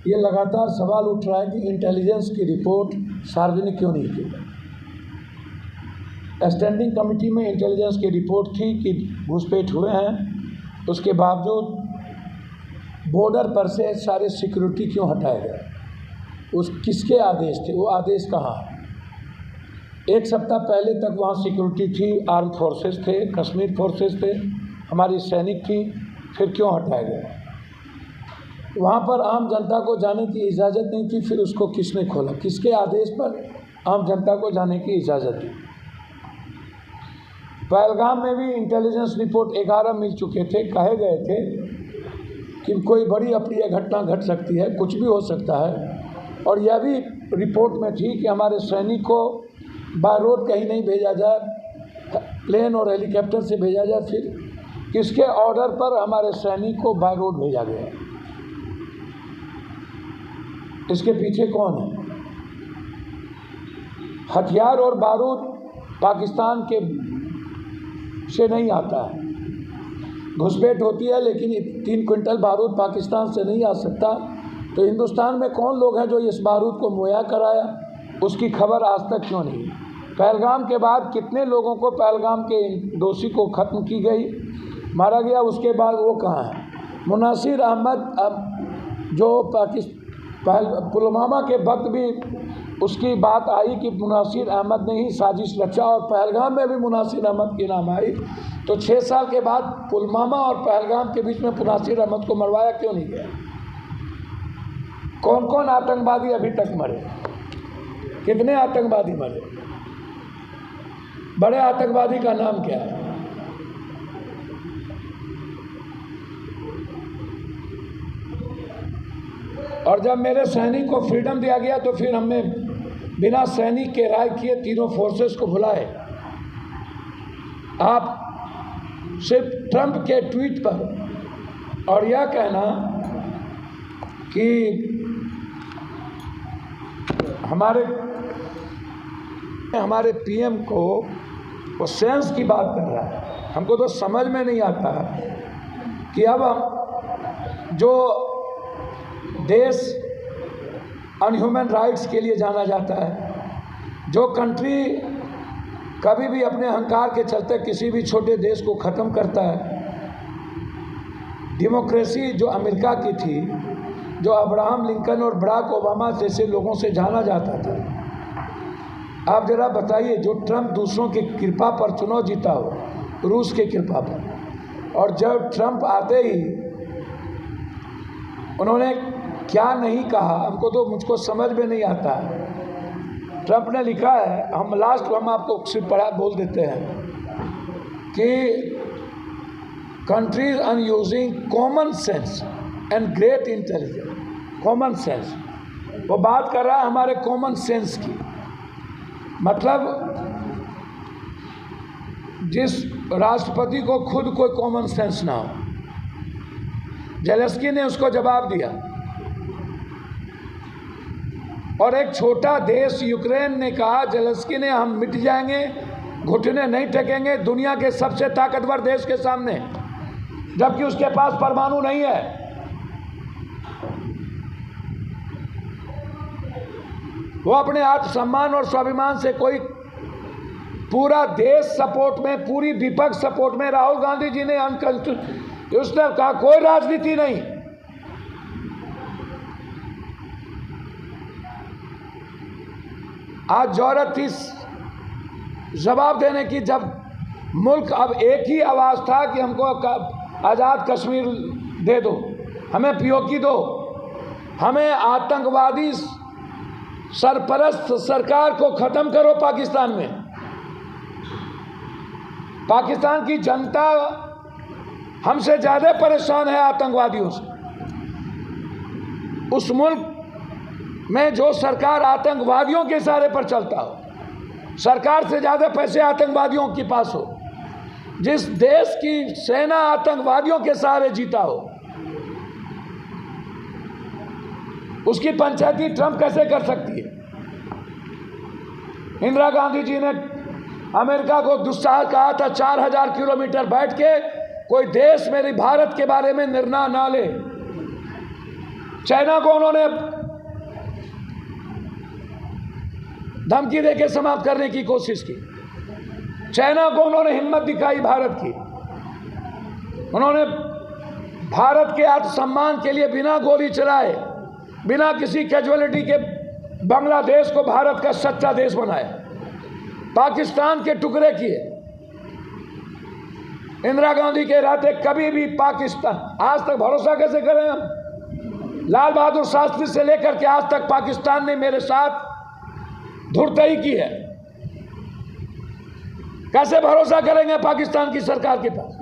ये लगातार सवाल उठ रहा है कि इंटेलिजेंस की रिपोर्ट सार्वजनिक क्यों नहीं की। स्टैंडिंग कमेटी में इंटेलिजेंस की रिपोर्ट थी कि घुसपैठ हुए हैं, उसके बावजूद बॉर्डर पर से सारे सिक्योरिटी क्यों हटाए गए, उस किसके आदेश थे, वो आदेश कहाँ है। एक सप्ताह पहले तक वहाँ सिक्योरिटी थी, आर्म फोर्सेस थे, कश्मीर फोर्सेस थे, हमारी सैनिक थी, फिर क्यों हटाए गए। वहाँ पर आम जनता को जाने की इजाज़त नहीं थी, फिर उसको किसने खोला, किसके आदेश पर आम जनता को जाने की इजाज़त दी। पहलगाम में भी इंटेलिजेंस रिपोर्ट 11 मिल चुके थे, कहे गए थे कि कोई बड़ी अप्रिय घटना घट सकती है, कुछ भी हो सकता है। और यह भी रिपोर्ट में थी कि हमारे सैनिक को बाय रोड कहीं नहीं भेजा जाए, प्लेन और हेलीकॉप्टर से भेजा जाए। फिर किसके ऑर्डर पर हमारे सैनिक को बाय रोड भेजा गया, इसके पीछे कौन है। हथियार और बारूद पाकिस्तान के से नहीं आता है, घुसपैठ होती है, लेकिन 3 क्विंटल बारूद पाकिस्तान से नहीं आ सकता। तो हिंदुस्तान में कौन लोग हैं जो इस बारूद को मुहैया कराया, उसकी खबर आज तक क्यों नहीं। पहलगाम के बाद कितने लोगों को, पहलगाम के दोषी को ख़त्म की गई, मारा गया, उसके बाद वो कहाँ है। मुनासिर अहमद जो पुलवामा के वक्त भी उसकी बात आई कि मुनासिर अहमद ने ही साजिश रचा, और पहलगाम में भी मुनासिर अहमद की नाम आई। तो 6 साल के बाद पुलवामा और पहलगाम के बीच में मुनासिर अहमद को मरवाया क्यों नहीं गया। कौन कौन आतंकवादी अभी तक मरे, कितने आतंकवादी मरे, बड़े आतंकवादी का नाम क्या है। और जब मेरे सैनिक को फ्रीडम दिया गया तो फिर हमने बिना सैनिक के राय किए तीनों फोर्सेस को बुलाए। आप सिर्फ ट्रंप के ट्वीट पर और यह कहना कि हमारे पीएम को वो सेंस की बात कर रहा है, हमको तो समझ में नहीं आता कि अब हम जो देश अनह्यूमन राइट्स के लिए जाना जाता है, जो कंट्री कभी भी अपने अहंकार के चलते किसी भी छोटे देश को ख़त्म करता है, डेमोक्रेसी जो अमेरिका की थी, जो अब्राहम लिंकन और बराक ओबामा जैसे लोगों से जाना जाता था। आप जरा बताइए, जो ट्रंप दूसरों की कृपा पर चुनाव जीता हो, रूस की कृपा पर, और जब ट्रंप आते ही उन्होंने क्या नहीं कहा, हमको तो मुझको समझ में नहीं आता है। ट्रंप ने लिखा है, हम आपको सिर्फ पढ़ा बोल देते हैं कि countries are using common sense and great intelligence. Common sense, वो बात कर रहा है हमारे कॉमन सेंस की। मतलब जिस राष्ट्रपति को खुद कोई कॉमन सेंस ना हो। जेलेंस्की ने उसको जवाब दिया, और एक छोटा देश यूक्रेन ने कहा, जेलेंस्की ने, हम मिट जाएंगे, घुटने नहीं टेकेंगे दुनिया के सबसे ताकतवर देश के सामने, जबकि उसके पास परमाणु नहीं है। वो अपने आत्मसम्मान और स्वाभिमान से, कोई पूरा देश सपोर्ट में, पूरी विपक्ष सपोर्ट में, राहुल गांधी जी ने उसने कहा कोई राजनीति नहीं। आज जरूरत थी जवाब देने की, जब मुल्क अब एक ही आवाज़ था कि हमको आज़ाद कश्मीर दे दो, हमें पीओके दो, हमें आतंकवादी सरपरस्त सरकार को ख़त्म करो पाकिस्तान में। पाकिस्तान की जनता हमसे ज़्यादा परेशान है आतंकवादियों से। उस मुल्क में जो सरकार आतंकवादियों के इशारे पर चलता हो, सरकार से ज़्यादा पैसे आतंकवादियों के पास हो, जिस देश की सेना आतंकवादियों के सहारे जीता हो, उसकी पंचायती ट्रंप कैसे कर सकती है। इंदिरा गांधी जी ने अमेरिका को दुस्साहस कहा था, 4000 किलोमीटर बैठ के कोई देश मेरे भारत के बारे में निर्णय ना ले। चाइना को उन्होंने धमकी देके समाप्त करने की कोशिश की। चाइना को उन्होंने हिम्मत दिखाई भारत की। उन्होंने भारत के आत्मसम्मान के लिए बिना गोली चलाए, बिना किसी कैजुअलिटी के बांग्लादेश को भारत का सच्चा देश बनाया, पाकिस्तान के टुकड़े किए। इंदिरा गांधी के रहते कभी भी पाकिस्तान, आज तक भरोसा कैसे करें हम? लाल बहादुर शास्त्री से लेकर के आज तक पाकिस्तान ने मेरे साथ धुरतई की है। कैसे भरोसा करेंगे पाकिस्तान की सरकार के पास,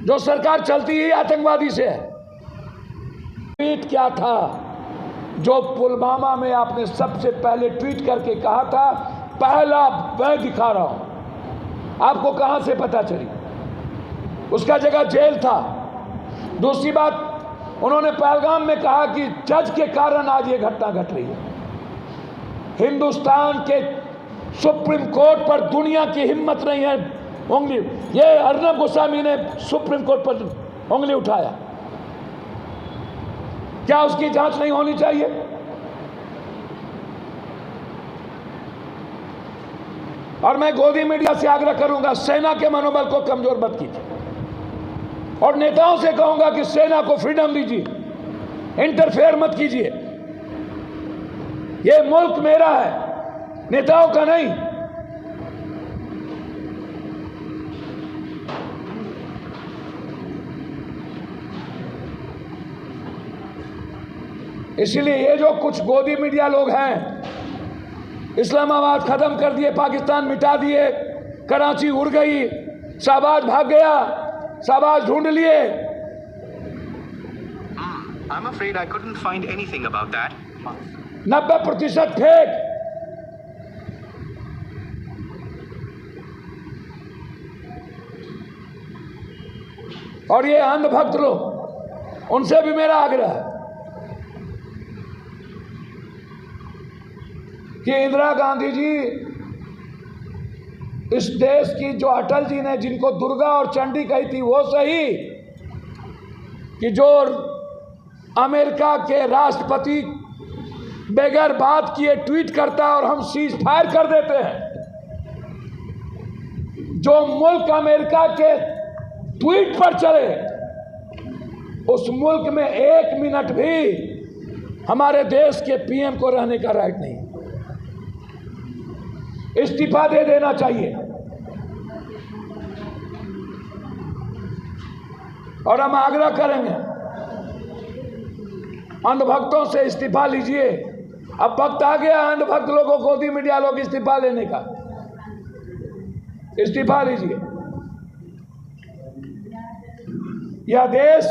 जो सरकार चलती ही आतंकवादी से है? ट्वीट क्या था जो पुलवामा में आपने सबसे पहले ट्वीट करके कहा था, पहला मैं दिखा रहा हूं? आपको कहां से पता चली? उसका जगह जेल था। दूसरी बात, उन्होंने पहलगाम में कहा कि जज के कारण आज ये घटना घट रही है। हिंदुस्तान के सुप्रीम कोर्ट पर दुनिया की हिम्मत नहीं है उंगली, ये अर्नब गोस्वामी ने सुप्रीम कोर्ट पर उंगली उठाया। क्या उसकी जांच नहीं होनी चाहिए? और मैं गोदी मीडिया से आग्रह करूंगा, सेना के मनोबल को कमजोर मत कीजिए, और नेताओं से कहूंगा कि सेना को फ्रीडम दीजिए, इंटरफेयर मत कीजिए। ये मुल्क मेरा है, नेताओं का नहीं। इसलिए ये जो कुछ गोदी मीडिया लोग हैं, इस्लामाबाद खत्म कर दिए, पाकिस्तान मिटा दिए, कराची उड़ गई, शाहबाज भाग गया, शाहबाज ढूंढ लिए। I'm afraid I couldn't find anything about that. 90% fake. और ये अंधभक्त लोग, उनसे भी मेरा आग्रह है कि इंदिरा गांधी जी इस देश की, जो अटल जी ने जिनको दुर्गा और चंडी कही थी, वो सही कि जो अमेरिका के राष्ट्रपति बगैर बात किए ट्वीट करता है और हम सीज फायर कर देते हैं। जो मुल्क अमेरिका के ट्वीट पर चले, उस मुल्क में 1 मिनट भी हमारे देश के पीएम को रहने का राइट नहीं। इस्तीफा दे देना चाहिए। और हम आग्रह करेंगे अंधभक्तों से, इस्तीफा लीजिए। अब वक्त आ गया अंधभक्त लोगों को, गोदी मीडिया लोग, इस्तीफा लेने का। इस्तीफा लीजिए। यह देश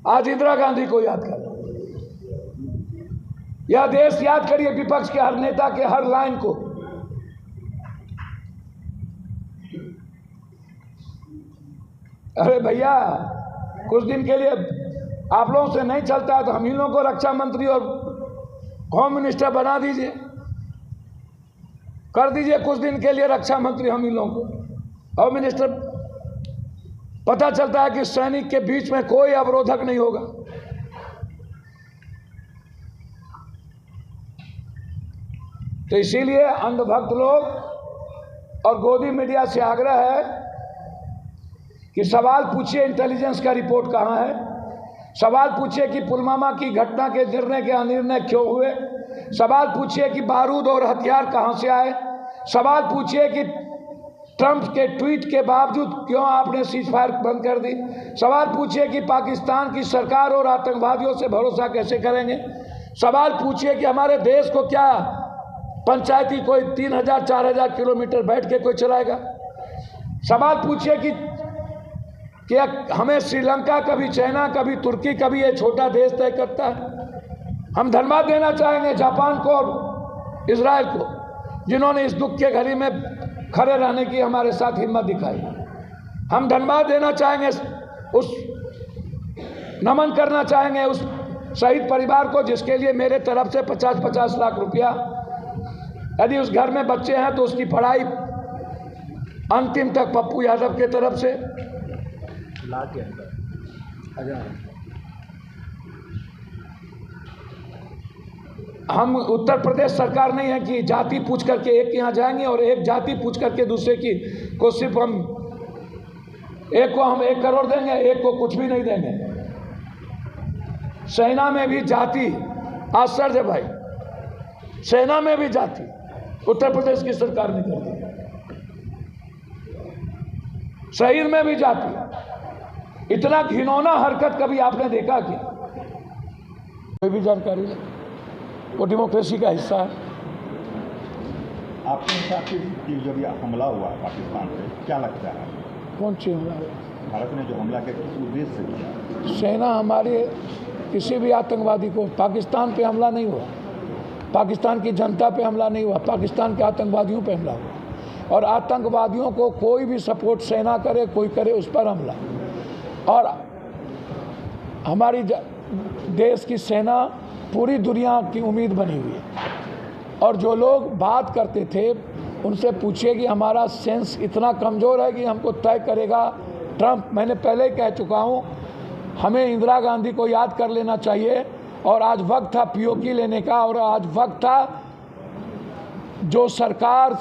आज इंदिरा गांधी को याद कर, यह देश याद करिए विपक्ष के हर नेता के हर लाइन को। अरे भैया, कुछ दिन के लिए आप लोगों से नहीं चलता है तो हम इन लोगों को रक्षा मंत्री और होम मिनिस्टर बना दीजिए, कर दीजिए कुछ दिन के लिए रक्षा मंत्री हम इन लोगों को, होम मिनिस्टर। पता चलता है कि सैनिक के बीच में कोई अवरोधक नहीं होगा। तो इसीलिए अंधभक्त लोग और गोदी मीडिया से आग्रह है कि सवाल पूछिए इंटेलिजेंस का रिपोर्ट कहाँ है, सवाल पूछिए कि पुलवामा की घटना के निर्णय के अनिर्णय क्यों हुए, सवाल पूछिए कि बारूद और हथियार कहाँ से आए, सवाल पूछिए कि ट्रंप के ट्वीट के बावजूद क्यों आपने सीज फायर बंद कर दी, सवाल पूछिए कि पाकिस्तान की सरकार और आतंकवादियों से भरोसा कैसे करेंगे, सवाल पूछिए कि हमारे देश को क्या पंचायती कोई 3000-4000 किलोमीटर बैठ के कोई चलाएगा, सवाल पूछिए कि हमें श्रीलंका, कभी चाइना, कभी तुर्की, कभी ये छोटा देश तय करता है। हम धन्यवाद देना चाहेंगे जापान को और इजराइल को, जिन्होंने इस दुख के घड़ी में खड़े रहने की हमारे साथ हिम्मत दिखाई। हम धन्यवाद देना चाहेंगे, उस नमन करना चाहेंगे उस शहीद परिवार को जिसके लिए मेरे तरफ से 50-50 लाख रुपया, यदि उस घर में बच्चे हैं तो उसकी पढ़ाई अंतिम तक पप्पू यादव के तरफ से हम उत्तर प्रदेश सरकार नहीं है कि जाति पूछ करके एक के यहाँ जाएंगे और एक जाति पूछ करके दूसरे की को सिर्फ हम एक को हम 1 करोड़ देंगे, एक को कुछ भी नहीं देंगे। सेना में भी जाति, आश्चर्य है भाई, सेना में भी जाति उत्तर प्रदेश की सरकार नहीं करती। शहीद में भी जाति। इतना घिनौना हरकत कभी आपने देखा क्या? कोई भी जानकारी नहीं। वो डेमोक्रेसी का हिस्सा है। आपके हिसाब से जब यह हमला हुआ पाकिस्तान से, क्या लगता है? कौन सी हमला हुआ? भारत ने जो हमला किया किस उद्देश्य से किया? सेना हमारे किसी भी आतंकवादी को, पाकिस्तान पे हमला नहीं हुआ, पाकिस्तान की जनता पे हमला नहीं हुआ, पाकिस्तान के आतंकवादियों पे हमला हुआ। और आतंकवादियों को कोई भी सपोर्ट सेना करे, कोई करे, उस पर हमला। और हमारी देश की सेना पूरी दुनिया की उम्मीद बनी हुई है। और जो लोग बात करते थे उनसे पूछिए कि हमारा सेंस इतना कमज़ोर है कि हमको तय करेगा ट्रंप। मैंने पहले ही कह चुका हूँ, हमें इंदिरा गांधी को याद कर लेना चाहिए। और आज वक्त था पीओके लेने का, और आज वक्त था जो सरकार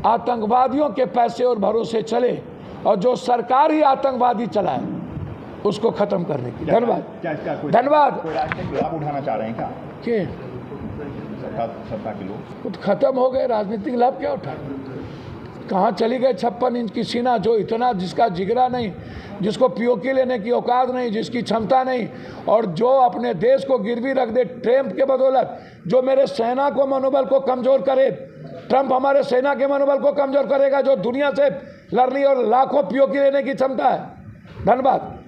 आतंकवादियों के पैसे और भरोसे चले और जो सरकार ही आतंकवादी चलाए उसको खत्म करने की। धन्यवाद। धन्यवाद। कोई राजनीतिक लाभ उठाना चाह रहे हैं क्या? के सत्ता के लोग कुछ खत्म हो गए, राजनीतिक लाभ क्या उठाए? कहाँ चली गई 56 इंच की सीना, जो इतना, जिसका जिगरा नहीं, जिसको पीओके लेने की औकात नहीं, जिसकी क्षमता नहीं, और जो अपने देश को गिरवी रख दे ट्रंप के बदौलत, जो मेरे सेना को मनोबल को कमज़ोर करे। ट्रंप हमारे सेना के मनोबल को कमज़ोर करेगा, जो दुनिया से लड़ रही और लाखों पीओके लेने की क्षमता है। धन्यवाद।